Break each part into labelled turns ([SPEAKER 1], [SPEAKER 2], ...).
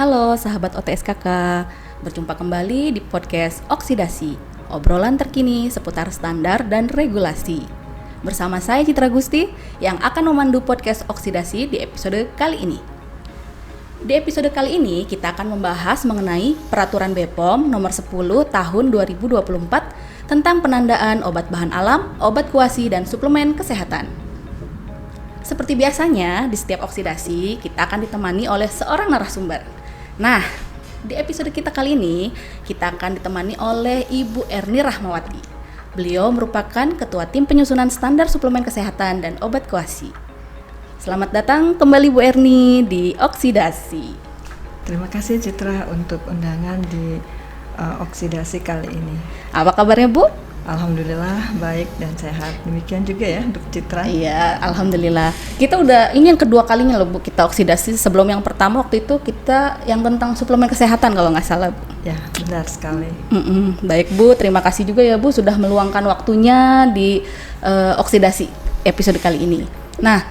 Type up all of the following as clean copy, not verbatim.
[SPEAKER 1] Halo sahabat OTSKK, berjumpa kembali di podcast Oksidasi, obrolan terkini seputar standar dan regulasi. Bersama saya Citra Gusti yang akan memandu podcast Oksidasi di episode kali ini. Di episode kali ini kita akan membahas mengenai Peraturan BPOM nomor 10 tahun 2024 tentang penandaan obat bahan alam, obat kuasi, dan suplemen kesehatan. Seperti biasanya, di setiap oksidasi kita akan ditemani oleh seorang narasumber. Nah, di episode kita kali ini, kita akan ditemani oleh Ibu Erni Rahmawati. Beliau merupakan Ketua Tim Penyusunan Standar Suplemen Kesehatan dan Obat Kuasi. Selamat datang kembali Bu Erni di Oksidasi.
[SPEAKER 2] Terima kasih Citra untuk undangan di Oksidasi kali ini.
[SPEAKER 1] Apa kabarnya Bu?
[SPEAKER 2] Alhamdulillah baik dan sehat. Demikian juga ya untuk Citra.
[SPEAKER 1] Iya, alhamdulillah. Kita udah ini yang kedua kalinya loh Bu kita oksidasi. Sebelum yang pertama waktu itu kita yang tentang suplemen kesehatan kalau nggak salah Bu.
[SPEAKER 2] Ya, benar sekali.
[SPEAKER 1] Baik Bu, terima kasih juga ya Bu sudah meluangkan waktunya di oksidasi episode kali ini. Nah,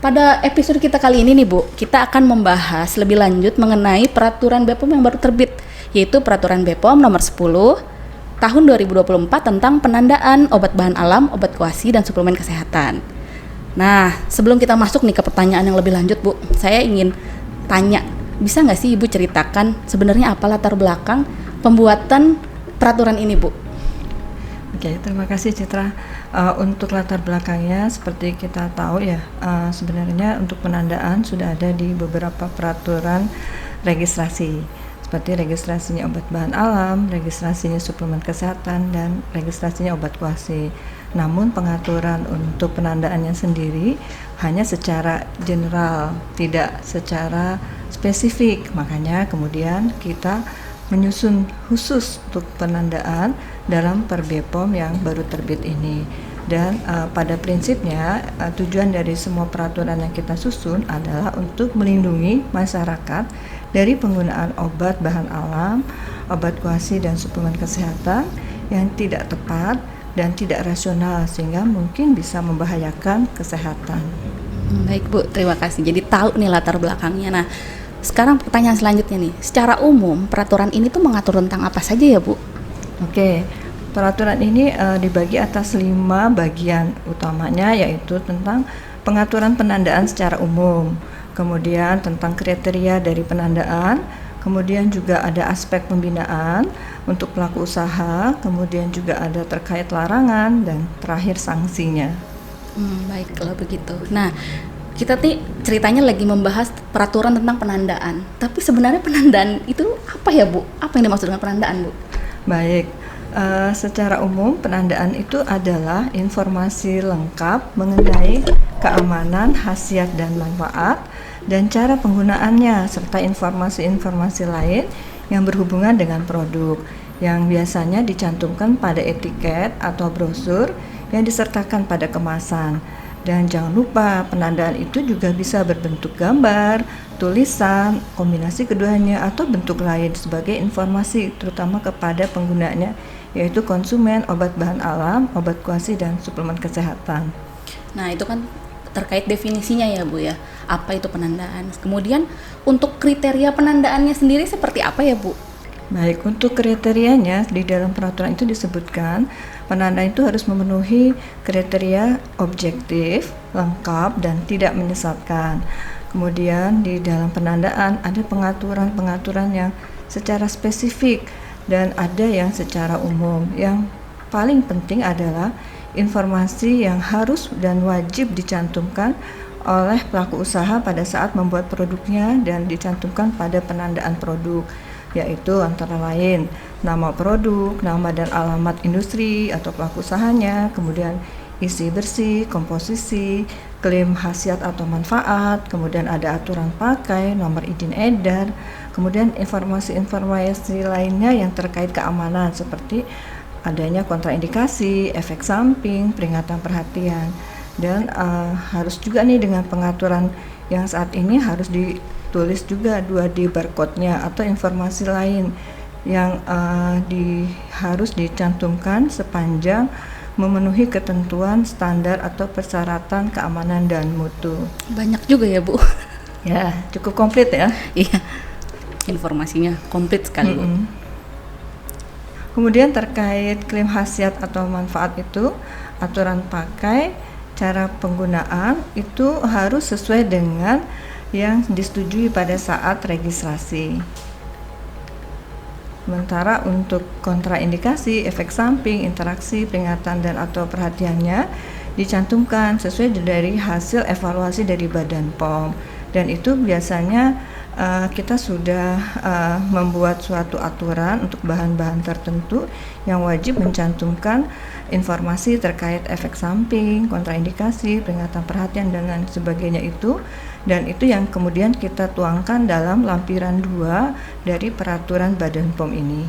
[SPEAKER 1] pada episode kita kali ini nih Bu, kita akan membahas lebih lanjut mengenai peraturan BPOM yang baru terbit, yaitu Peraturan BPOM nomor 10 tahun 2024 tentang penandaan obat bahan alam, obat kuasi, dan suplemen kesehatan. Nah, sebelum kita masuk nih ke pertanyaan yang lebih lanjut Bu, saya ingin tanya, bisa nggak sih Ibu ceritakan sebenarnya apa latar belakang pembuatan peraturan ini Bu?
[SPEAKER 2] Oke, terima kasih Citra. Untuk latar belakangnya seperti kita tahu ya, sebenarnya untuk penandaan sudah ada di beberapa peraturan registrasi. Seperti registrasinya obat bahan alam, registrasinya suplemen kesehatan, dan registrasinya obat kuasi. Namun pengaturan untuk penandaannya sendiri hanya secara general, tidak secara spesifik. Makanya kemudian kita menyusun khusus untuk penandaan dalam Per BPOM yang baru terbit ini. Dan pada prinsipnya tujuan dari semua peraturan yang kita susun adalah untuk melindungi masyarakat dari penggunaan obat bahan alam, obat kuasi, dan suplemen kesehatan yang tidak tepat dan tidak rasional sehingga mungkin bisa membahayakan kesehatan.
[SPEAKER 1] Baik Bu, terima kasih. Jadi tahu nih latar belakangnya. Nah, sekarang pertanyaan selanjutnya nih. Secara umum peraturan ini tuh mengatur tentang apa saja ya Bu?
[SPEAKER 2] Oke, peraturan ini dibagi atas 5 bagian utamanya, yaitu tentang pengaturan penandaan secara umum, kemudian tentang kriteria dari penandaan, kemudian juga ada aspek pembinaan untuk pelaku usaha, kemudian juga ada terkait larangan, dan terakhir sanksinya.
[SPEAKER 1] Baik kalau begitu. Nah, kita ceritanya lagi membahas peraturan tentang penandaan. Tapi sebenarnya penandaan itu apa ya Bu? Apa yang dimaksud dengan penandaan Bu?
[SPEAKER 2] Baik, secara umum penandaan itu adalah informasi lengkap mengenai keamanan, khasiat, dan manfaat, dan cara penggunaannya, serta informasi-informasi lain yang berhubungan dengan produk yang biasanya dicantumkan pada etiket atau brosur yang disertakan pada kemasan. Dan jangan lupa penandaan itu juga bisa berbentuk gambar, tulisan, kombinasi keduanya, atau bentuk lain sebagai informasi terutama kepada penggunanya, yaitu konsumen obat bahan alam, obat kuasi, dan suplemen kesehatan.
[SPEAKER 1] Nah, itu kan terkait definisinya ya Bu ya, apa itu penandaan. Kemudian untuk kriteria penandaannya sendiri seperti apa ya Bu?
[SPEAKER 2] Baik, untuk kriterianya di dalam peraturan itu disebutkan penandaan itu harus memenuhi kriteria objektif, lengkap, dan tidak menyesatkan. Kemudian di dalam penandaan ada pengaturan-pengaturan yang secara spesifik dan ada yang secara umum. Yang paling penting adalah informasi yang harus dan wajib dicantumkan oleh pelaku usaha pada saat membuat produknya dan dicantumkan pada penandaan produk, yaitu antara lain nama produk, nama dan alamat industri atau pelaku usahanya, kemudian isi bersih, komposisi, klaim khasiat atau manfaat, kemudian ada aturan pakai, nomor izin edar, kemudian informasi-informasi lainnya yang terkait keamanan seperti adanya kontraindikasi, efek samping, peringatan perhatian. Dan harus juga nih dengan pengaturan yang saat ini harus ditulis juga 2D barcode-nya atau informasi lain yang harus dicantumkan sepanjang memenuhi ketentuan standar atau persyaratan keamanan dan mutu.
[SPEAKER 1] Banyak juga ya Bu?
[SPEAKER 2] Ya, cukup komplit ya.
[SPEAKER 1] Iya. informasinya komplit sekali Bu.
[SPEAKER 2] Kemudian terkait klaim khasiat atau manfaat itu, aturan pakai, cara penggunaan itu harus sesuai dengan yang disetujui pada saat registrasi. Sementara untuk kontraindikasi, efek samping, interaksi, peringatan dan atau perhatiannya dicantumkan sesuai dari hasil evaluasi dari Badan POM, dan itu biasanya kita sudah membuat suatu aturan untuk bahan-bahan tertentu yang wajib mencantumkan informasi terkait efek samping, kontraindikasi, peringatan perhatian dan lain sebagainya itu, dan itu yang kemudian kita tuangkan dalam lampiran 2 dari peraturan Badan POM ini.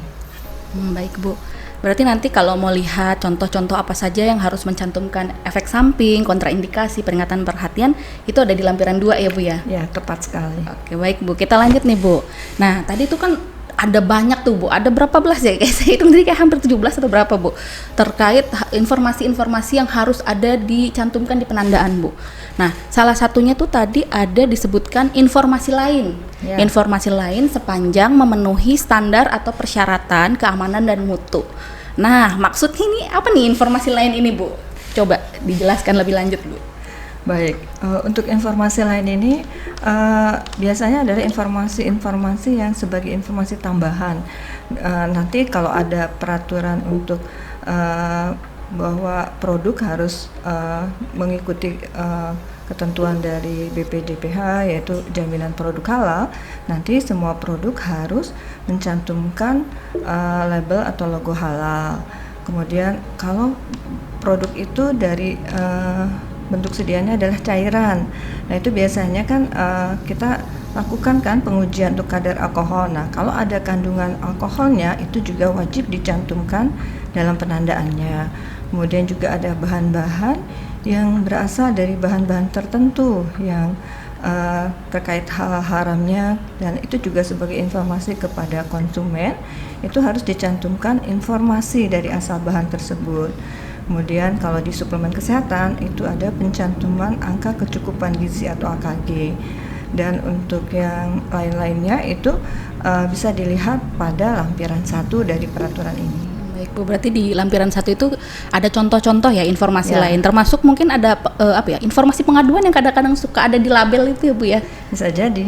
[SPEAKER 1] Baik Bu. Berarti nanti kalau mau lihat contoh-contoh apa saja yang harus mencantumkan efek samping, kontraindikasi, peringatan perhatian, itu ada di lampiran 2 ya Bu ya?
[SPEAKER 2] Ya, tepat sekali.
[SPEAKER 1] Oke, baik Bu. Kita lanjut nih Bu. Nah, tadi itu kan ada banyak tuh Bu, ada berapa belas ya? Kayak saya hitung tadi kayak hampir 17 atau berapa Bu? Terkait informasi-informasi yang harus ada dicantumkan di penandaan Bu. Nah, salah satunya tuh tadi ada disebutkan informasi lain.
[SPEAKER 2] Ya.
[SPEAKER 1] Informasi lain sepanjang memenuhi standar atau persyaratan keamanan dan mutu. Nah, maksudnya ini apa nih informasi lain ini Bu? Coba dijelaskan lebih lanjut Bu.
[SPEAKER 2] Baik, untuk informasi lain ini biasanya adalah informasi-informasi yang sebagai informasi tambahan. Nanti kalau ada peraturan untuk bahwa produk harus mengikuti ketentuan dari BPDPH, yaitu jaminan produk halal, nanti semua produk harus mencantumkan label atau logo halal. Kemudian kalau produk itu dari bentuk sediaannya adalah cairan, nah itu biasanya kan kita lakukan kan pengujian untuk kadar alkohol. Nah kalau ada kandungan alkoholnya itu juga wajib dicantumkan dalam penandaannya. Kemudian juga ada bahan-bahan yang berasal dari bahan-bahan tertentu yang terkait hal haramnya, dan itu juga sebagai informasi kepada konsumen, itu harus dicantumkan informasi dari asal bahan tersebut. Kemudian kalau di suplemen kesehatan itu ada pencantuman angka kecukupan gizi atau AKG, dan untuk yang lain-lainnya itu bisa dilihat pada lampiran 1 dari peraturan ini.
[SPEAKER 1] Baik Bu, berarti di lampiran 1 itu ada contoh-contoh ya informasi lain, termasuk mungkin ada informasi pengaduan yang kadang-kadang suka ada di label itu ya Bu ya?
[SPEAKER 2] Bisa jadi,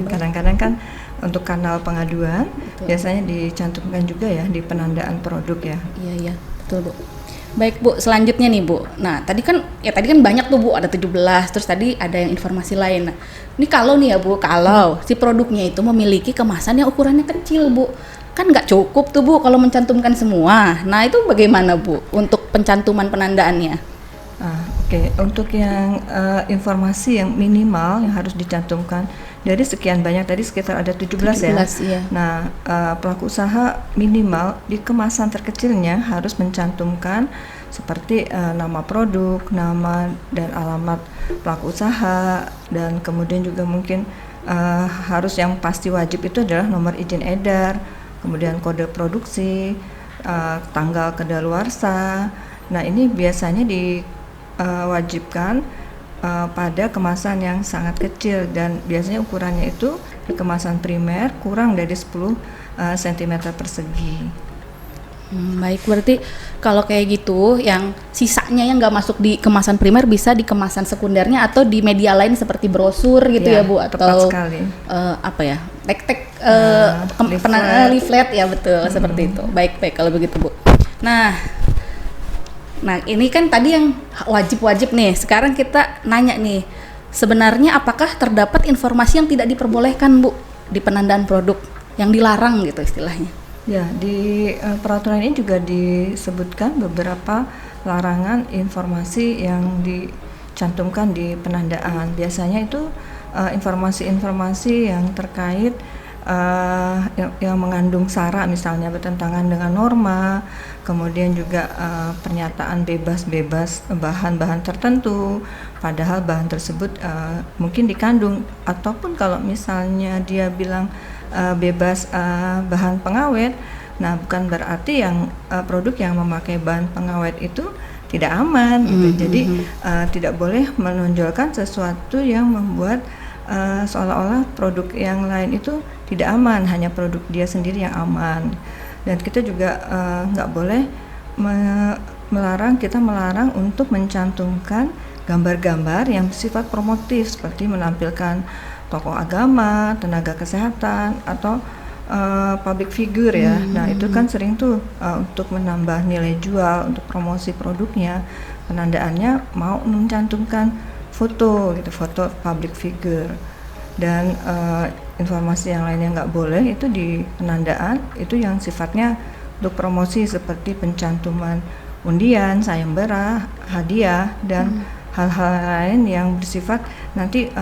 [SPEAKER 2] kadang-kadang kan untuk kanal pengaduan biasanya dicantumkan juga ya di penandaan produk ya.
[SPEAKER 1] Iya, betul Bu. Baik Bu, selanjutnya nih Bu. Nah, tadi kan banyak tuh Bu, ada 17, terus tadi ada yang informasi lain. Nah, ini kalau nih ya Bu, kalau si produknya itu memiliki kemasan yang ukurannya kecil Bu, kan nggak cukup tuh Bu kalau mencantumkan semua. Nah, itu bagaimana Bu untuk pencantuman penandaannya?
[SPEAKER 2] Oke. Untuk yang informasi yang minimal yang harus dicantumkan dari sekian banyak tadi sekitar ada 17 ya.
[SPEAKER 1] Iya.
[SPEAKER 2] Nah, pelaku usaha minimal di kemasan terkecilnya harus mencantumkan seperti nama produk, nama dan alamat pelaku usaha, dan kemudian juga mungkin harus yang pasti wajib itu adalah nomor izin edar, kemudian kode produksi, tanggal kedaluarsa. Nah, ini biasanya diwajibkan pada kemasan yang sangat kecil, dan biasanya ukurannya itu di kemasan primer kurang dari 10 cm persegi.
[SPEAKER 1] Baik, berarti kalau kayak gitu yang sisanya yang nggak masuk di kemasan primer bisa di kemasan sekundernya atau di media lain seperti brosur gitu ya Bu, atau tag-tag leaflet ya, betul seperti itu. Baik kalau begitu Bu. Nah, ini kan tadi yang wajib-wajib nih. Sekarang kita nanya nih, sebenarnya apakah terdapat informasi yang tidak diperbolehkan Bu di penandaan produk, yang dilarang gitu istilahnya?
[SPEAKER 2] Ya, di peraturan ini juga disebutkan beberapa larangan informasi yang dicantumkan di penandaan. Biasanya itu informasi-informasi yang terkait yang mengandung sara, misalnya bertentangan dengan norma, kemudian juga pernyataan bebas bahan-bahan tertentu, padahal bahan tersebut mungkin dikandung, ataupun kalau misalnya dia bilang bebas bahan pengawet, nah bukan berarti yang produk yang memakai bahan pengawet itu tidak aman gitu. Jadi tidak boleh menonjolkan sesuatu yang membuat seolah-olah produk yang lain itu tidak aman, hanya produk dia sendiri yang aman. Dan kita juga nggak boleh melarang untuk mencantumkan gambar-gambar yang bersifat promotif seperti menampilkan tokoh agama, tenaga kesehatan, atau public figure ya. Nah itu kan sering tuh untuk menambah nilai jual, untuk promosi produknya, penandaannya mau mencantumkan foto gitu, foto public figure. Dan informasi yang lainnya nggak boleh itu di penandaan, itu yang sifatnya untuk promosi seperti pencantuman undian, sayembara, hadiah, dan hal-hal lain yang bersifat nanti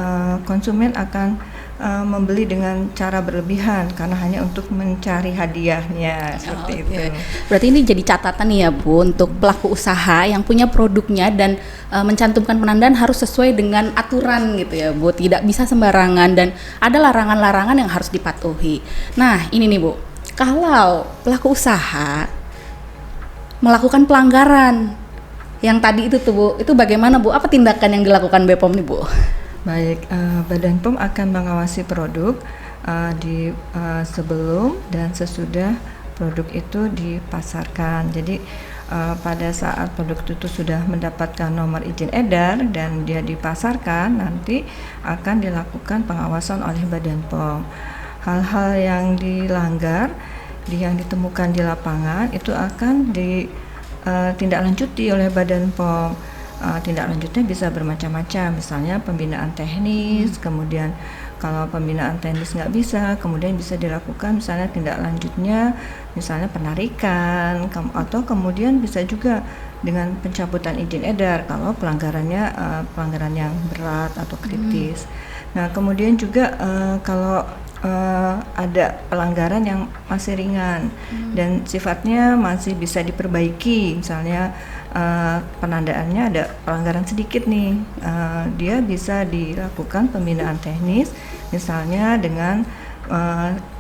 [SPEAKER 2] konsumen akan membeli dengan cara berlebihan karena hanya untuk mencari hadiahnya seperti itu.
[SPEAKER 1] Berarti ini jadi catatan nih ya Bu untuk pelaku usaha yang punya produknya dan mencantumkan penandaan harus sesuai dengan aturan gitu ya Bu, tidak bisa sembarangan dan ada larangan-larangan yang harus dipatuhi. Nah ini nih Bu, kalau pelaku usaha melakukan pelanggaran yang tadi itu tuh Bu, itu bagaimana Bu? Apa tindakan yang dilakukan BPOM nih Bu?
[SPEAKER 2] Baik, Badan POM akan mengawasi produk sebelum dan sesudah produk itu dipasarkan. Jadi pada saat produk itu sudah mendapatkan nomor izin edar dan dia dipasarkan, nanti akan dilakukan pengawasan oleh Badan POM. Hal-hal yang dilanggar, yang ditemukan di lapangan itu akan ditindaklanjuti oleh Badan POM. Tindak lanjutnya bisa bermacam-macam, misalnya pembinaan teknis, kemudian kalau pembinaan teknis nggak bisa, kemudian bisa dilakukan misalnya tindak lanjutnya, misalnya penarikan, atau kemudian bisa juga dengan pencabutan izin edar kalau pelanggarannya pelanggaran yang berat atau kritis. Nah kemudian juga kalau ada pelanggaran yang masih ringan dan sifatnya masih bisa diperbaiki, misalnya penandaannya ada pelanggaran sedikit nih, dia bisa dilakukan pembinaan teknis misalnya dengan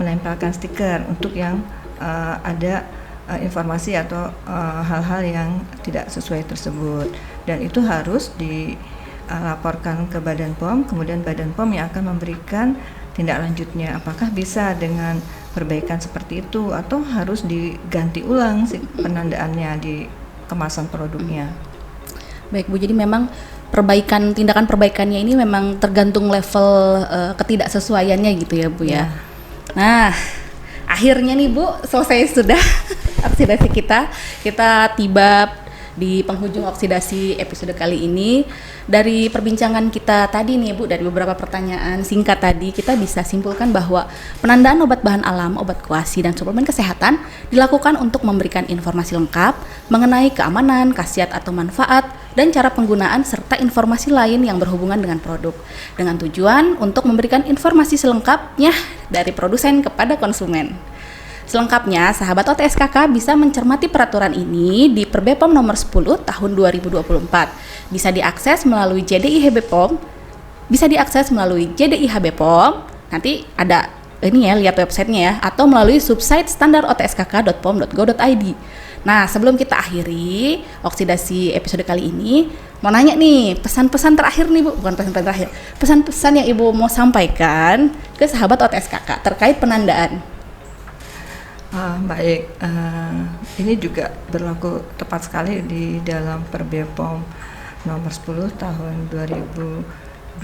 [SPEAKER 2] menempelkan stiker untuk yang ada informasi atau hal-hal yang tidak sesuai tersebut, dan itu harus dilaporkan ke Badan POM, kemudian Badan POM yang akan memberikan tindak lanjutnya, apakah bisa dengan perbaikan seperti itu atau harus diganti ulang si penandaannya di kemasan produknya.
[SPEAKER 1] Baik Bu, jadi memang tindakan perbaikannya ini memang tergantung level ketidaksesuaiannya gitu ya Bu ya. Nah, akhirnya nih Bu, selesai sudah oksidasi kita tiba di penghujung oksidasi episode kali ini. Dari perbincangan kita tadi nih Bu, dari beberapa pertanyaan singkat tadi, kita bisa simpulkan bahwa penandaan obat bahan alam, obat koasi, dan suplemen kesehatan dilakukan untuk memberikan informasi lengkap mengenai keamanan, khasiat atau manfaat, dan cara penggunaan serta informasi lain yang berhubungan dengan produk, dengan tujuan untuk memberikan informasi selengkapnya dari produsen kepada konsumen. Selengkapnya, sahabat OTSKK bisa mencermati peraturan ini di Perbepom nomor 10 tahun 2024. Bisa diakses melalui JDIH BPOM, bisa diakses melalui JDIH BPOM. Nanti ada ini ya, lihat websitenya ya, atau melalui subsite standar otskk.pom.go.id. Nah, sebelum kita akhiri oksidasi episode kali ini, mau nanya nih, pesan-pesan terakhir nih Bu, bukan pesan-pesan terakhir, pesan-pesan yang Ibu mau sampaikan ke sahabat OTSKK terkait penandaan.
[SPEAKER 2] Baik, ini juga berlaku tepat sekali di dalam Perbepom nomor 10 tahun 2024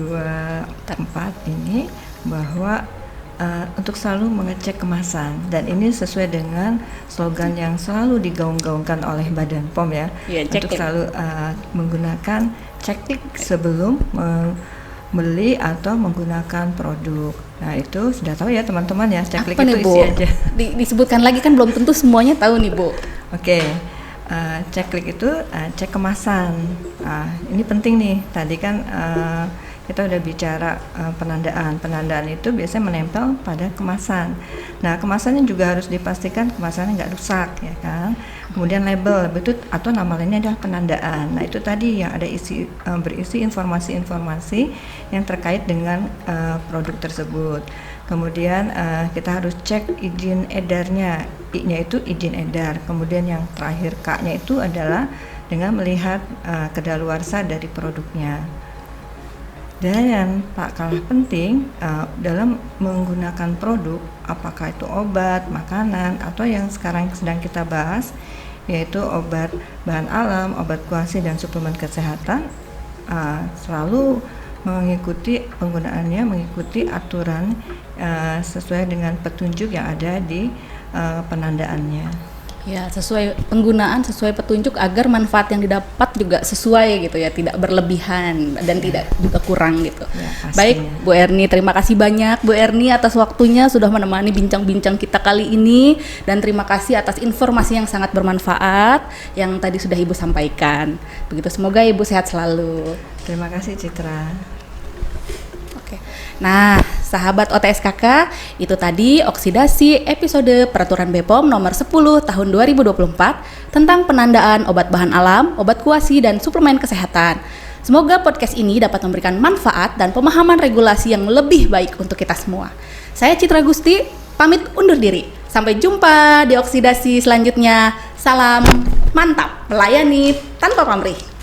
[SPEAKER 2] ini, bahwa untuk selalu mengecek kemasan, dan ini sesuai dengan slogan yang selalu digaung-gaungkan oleh Badan POM ya, untuk selalu menggunakan ceklik sebelum beli atau menggunakan produk. Nah itu sudah tahu ya teman-teman ya, ceklik itu isi aja.
[SPEAKER 1] Disebutkan lagi kan belum tentu semuanya tahu nih Bu.
[SPEAKER 2] Oke, ceklik itu cek kemasan. Ini penting nih, tadi kan kita udah bicara penandaan. Penandaan itu biasanya menempel pada kemasan. Nah kemasannya juga harus dipastikan kemasannya nggak rusak ya kan. Kemudian label itu atau nama lainnya adalah penandaan. Nah itu tadi yang ada berisi informasi-informasi yang terkait dengan produk tersebut. Kemudian kita harus cek izin edarnya. I-nya itu izin edar. Kemudian yang terakhir K-nya itu adalah dengan melihat kedaluarsa dari produknya. Dan yang tak kalah penting dalam menggunakan produk, apakah itu obat, makanan, atau yang sekarang sedang kita bahas, yaitu obat bahan alam, obat kuasi, dan suplemen kesehatan, selalu mengikuti penggunaannya, mengikuti aturan sesuai dengan petunjuk yang ada di penandaannya.
[SPEAKER 1] Ya, sesuai penggunaan, sesuai petunjuk agar manfaat yang didapat juga sesuai gitu ya, tidak berlebihan dan tidak juga kurang gitu.
[SPEAKER 2] Ya,
[SPEAKER 1] baik, Bu Erni, terima kasih banyak Bu Erni atas waktunya sudah menemani bincang-bincang kita kali ini, dan terima kasih atas informasi yang sangat bermanfaat yang tadi sudah Ibu sampaikan. Begitu, semoga Ibu sehat selalu.
[SPEAKER 2] Terima kasih Citra.
[SPEAKER 1] Oke. Nah, sahabat OTSKK, itu tadi oksidasi episode Peraturan BPOM nomor 10 tahun 2024 tentang penandaan obat bahan alam, obat kuasi, dan suplemen kesehatan. Semoga podcast ini dapat memberikan manfaat dan pemahaman regulasi yang lebih baik untuk kita semua. Saya Citra Gusti, pamit undur diri. Sampai jumpa di oksidasi selanjutnya. Salam mantap, melayani tanpa pamrih.